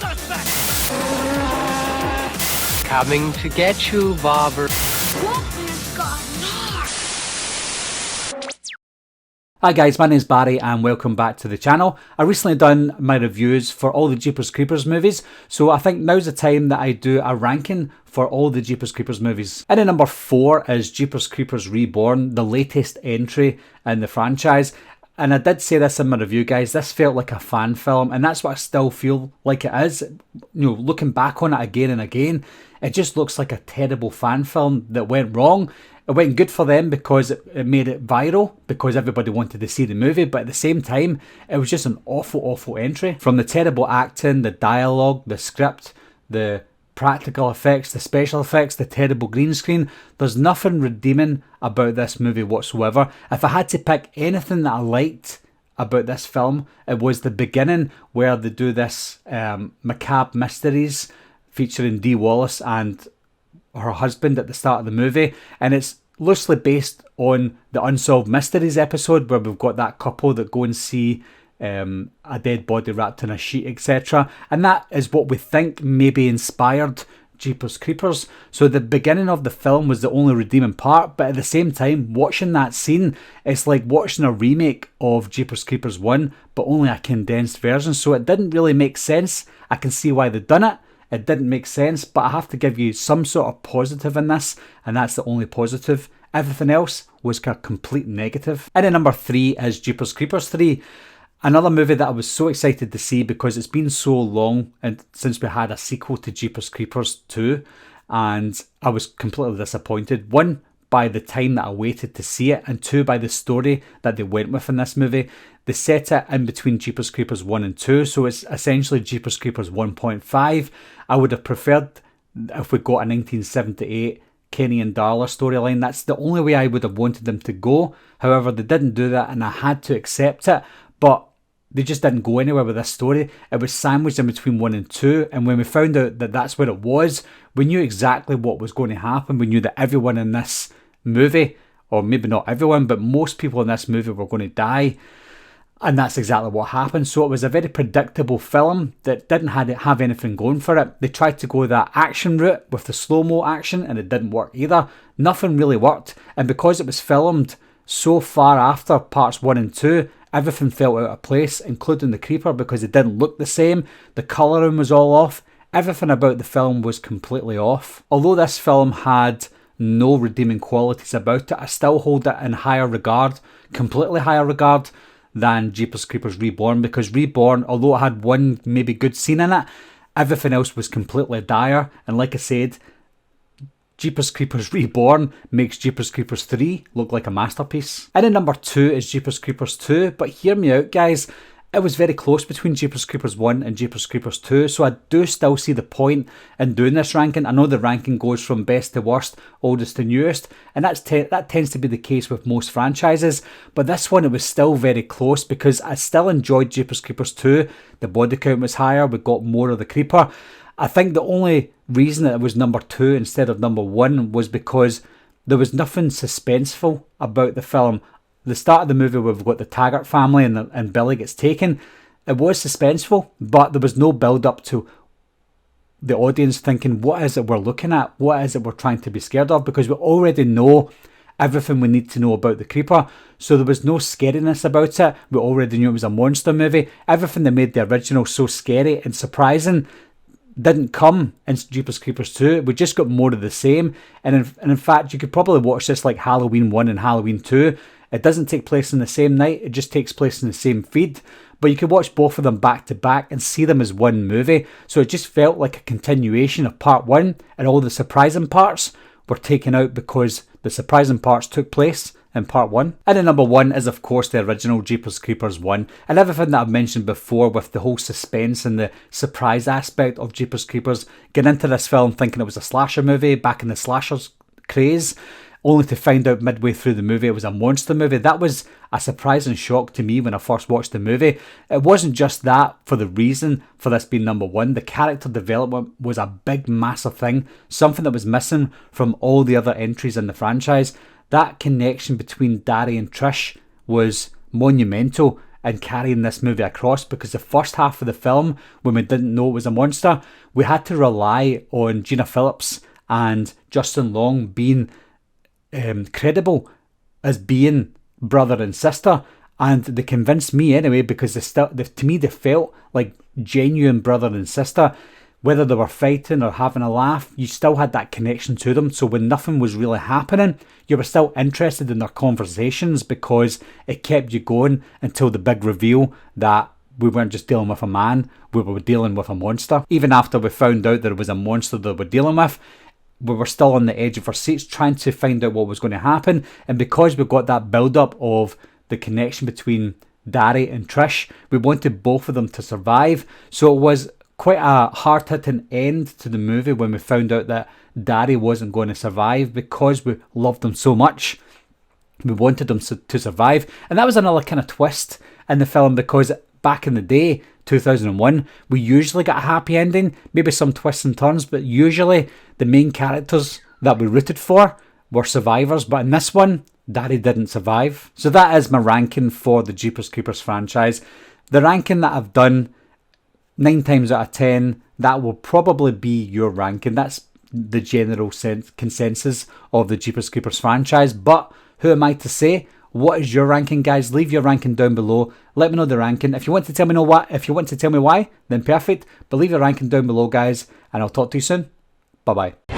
suspect! Coming to get you, Bobber. Hi guys, my name's Barry and welcome back to the channel. I recently done my reviews for all the Jeepers Creepers movies, so I think now's the time that I do a ranking for all the Jeepers Creepers movies. And at number 4 is Jeepers Creepers Reborn, the latest entry in the franchise. And I did say this in my review, guys, this felt like a fan film, and that's what I still feel like it is. You know, looking back on it again and again, it just looks like a terrible fan film that went wrong. It went good for them because it made it viral, because everybody wanted to see the movie, but at the same time, it was just an awful entry. From the terrible acting, the dialogue, the script, the practical effects, the special effects, the terrible green screen, there's nothing redeeming about this movie whatsoever. If I had to pick anything that I liked about this film, it was the beginning where they do this macabre mysteries featuring Dee Wallace and her husband at the start of the movie, and it's loosely based on the Unsolved Mysteries episode where we've got that couple that go and see a dead body wrapped in a sheet, etc. And that is what we think maybe inspired Jeepers Creepers. So the beginning of the film was the only redeeming part, but at the same time, watching that scene, it's like watching a remake of Jeepers Creepers 1, but only a condensed version. So it didn't really make sense. I can see why they've done it. It didn't make sense, but I have to give you some sort of positive in this, and that's the only positive. Everything else was a complete negative. And at number 3 is Jeepers Creepers 3. Another movie that I was so excited to see because it's been so long since we had a sequel to Jeepers Creepers 2, and I was completely disappointed. One, by the time that I waited to see it, and two, by the story that they went with in this movie. They set it in between Jeepers Creepers 1 and 2, so it's essentially Jeepers Creepers 1.5. I would have preferred if we got a 1978 Kenny and Darla storyline. That's the only way I would have wanted them to go. However, they didn't do that, and I had to accept it, but they just didn't go anywhere with this story. It was sandwiched in between 1 and 2, and when we found out that that's what it was, we knew exactly what was going to happen. We knew that everyone in this movie, or maybe not everyone, but most people in this movie were going to die. And that's exactly what happened. So it was a very predictable film that didn't have anything going for it. They tried to go that action route with the slow-mo action, and it didn't work either. Nothing really worked. And because it was filmed so far after parts 1 and 2, everything felt out of place, including the creeper, because it didn't look the same. The colouring was all off. Everything about the film was completely off. Although this film had no redeeming qualities about it, I still hold it in higher regard, completely higher regard, than Jeepers Creepers Reborn, because Reborn, although it had one maybe good scene in it, everything else was completely dire. And like I said, Jeepers Creepers Reborn makes Jeepers Creepers 3 look like a masterpiece. And at number 2 is Jeepers Creepers 2, but hear me out, guys. It was very close between Jeepers Creepers 1 and Jeepers Creepers 2, so I do still see the point in doing this ranking. I know the ranking goes from best to worst, oldest to newest, and that tends to be the case with most franchises, but this one, it was still very close because I still enjoyed Jeepers Creepers 2. The body count was higher, we got more of the creeper. I think the only reason that it was number 2 instead of number 1 was because there was nothing suspenseful about the film. The start of the movie where we've got the Taggart family and Billy gets taken, it was suspenseful, but there was no build up to the audience thinking, what is it we're looking at? What is it we're trying to be scared of? Because we already know everything we need to know about the creeper, so there was no scariness about it. We already knew it was a monster movie. Everything that made the original so scary and surprising didn't come in Jeepers Creepers 2. We just got more of the same, and in fact, you could probably watch this like Halloween 1 and Halloween 2. It doesn't take place in the same night, it just takes place in the same feed. But you could watch both of them back to back and see them as one movie. So it just felt like a continuation of part 1, and all the surprising parts were taken out because the surprising parts took place in part 1. And at number 1 is of course the original Jeepers Creepers 1. And everything that I've mentioned before with the whole suspense and the surprise aspect of Jeepers Creepers. Getting into this film thinking it was a slasher movie back in the slashers craze, only to find out midway through the movie it was a monster movie. That was a surprising shock to me when I first watched the movie. It wasn't just that for the reason for this being number 1. The character development was a big, massive thing, something that was missing from all the other entries in the franchise. That connection between Dari and Trish was monumental, in carrying this movie across, because the first half of the film, when we didn't know it was a monster, we had to rely on Gina Phillips and Justin Long being credible as being brother and sister, and they convinced me anyway, because to me they felt like genuine brother and sister. Whether they were fighting or having a laugh, you still had that connection to them. So when nothing was really happening, you were still interested in their conversations, because it kept you going until the big reveal that we weren't just dealing with a man, we were dealing with a monster. Even after we found out that it was a monster that we're dealing with, we were still on the edge of our seats trying to find out what was going to happen. And because we got that build-up of the connection between Dari and Trish, we wanted both of them to survive. So it was quite a hard-hitting end to the movie when we found out that Dari wasn't going to survive, because we loved them so much. We wanted them to survive. And that was another kind of twist in the film, because back in the day, 2001, we usually got a happy ending, maybe some twists and turns, but usually the main characters that we rooted for were survivors. But in this one, Dari didn't survive. So that is my ranking for the Jeepers Creepers franchise. The ranking that I've done, 9 times out of 10, that will probably be your ranking. That's the general consensus of the Jeepers Creepers franchise. But who am I to say? What is your ranking, guys? Leave your ranking down below. Let me know the ranking. If you want to tell me why, then perfect. But leave your ranking down below, guys, and I'll talk to you soon. Bye bye.